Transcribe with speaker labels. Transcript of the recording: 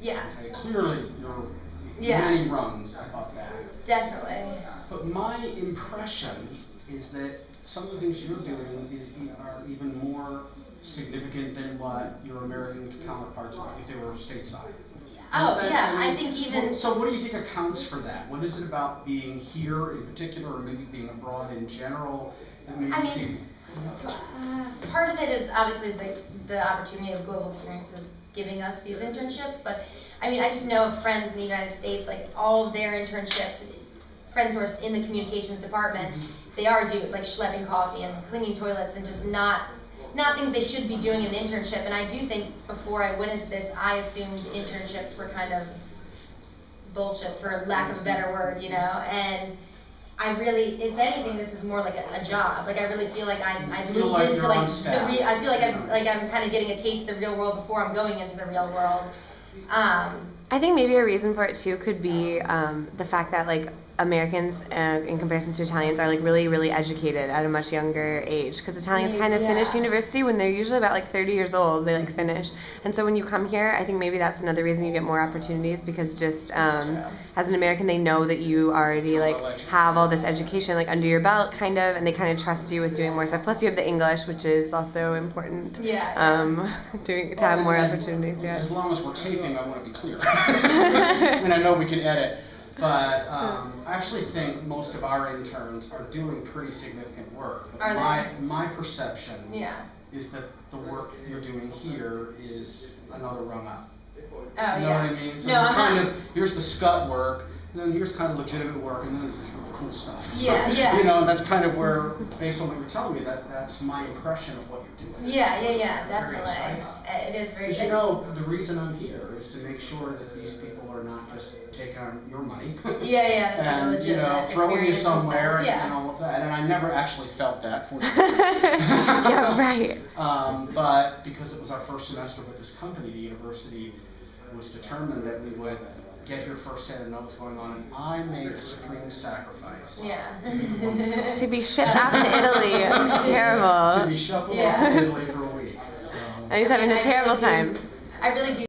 Speaker 1: Yeah.
Speaker 2: Okay, clearly you're many rungs above that.
Speaker 1: Definitely.
Speaker 2: But my impression is that some of the things you're doing are even more significant than what your American counterparts are if they were stateside.
Speaker 1: Oh, yeah, I think even...
Speaker 2: So what do you think accounts for that? What is it about being here in particular, or maybe being abroad in general?
Speaker 1: Part of it is obviously the opportunity of global experiences giving us these internships, but I mean, I just know of friends in the United States, like all of their internships, friends who are in the communications department, they are doing like schlepping coffee and cleaning toilets and just not things they should be doing in an internship. And I do think before I went into this, I assumed internships were kind of bullshit, for lack of a better word, you know. And I really, if anything, this is more like a job. Like I really feel like I've moved into like I feel like I'm kind of getting a taste of the real world before I'm going into the real world.
Speaker 3: I think maybe a reason for it too could be the fact that like Americans in comparison to Italians are like really educated at a much younger age, because Italians kind of finish university when they're usually about like 30 years old. They like finish, and so when you come here, I think maybe that's another reason you get more opportunities, because just as an American, they know that you already like have all this education like under your belt kind of, and they kind of trust you with doing more stuff. Plus you have the English, which is also important. To have more opportunities. Yeah.
Speaker 2: As long as we're taping, I want to be clear. And I know we can edit. But I actually think most of our interns are doing pretty significant work. But my perception is that the work you're doing here is another rung up.
Speaker 1: Oh,
Speaker 2: you know what I mean? So here's the scut work, and then here's kind of legitimate work, and then there's this really cool stuff. You know, and that's kind of where, based on what you're telling me, that's my impression of what you're doing.
Speaker 1: Definitely. It is very
Speaker 2: Because you know, the reason I'm here is to make sure that these people are not just taking on your money.
Speaker 1: That's
Speaker 2: and,
Speaker 1: like a
Speaker 2: you know, throwing you somewhere and all of that. And I never actually felt that for but because it was our first semester with this company, the university was determined that we would get here firsthand and know what's going on, and I made a supreme sacrifice.
Speaker 3: To be shipped out to Italy. Terrible.
Speaker 2: To be shipped out to Italy for a week.
Speaker 3: And he's having a terrible time.
Speaker 1: I really do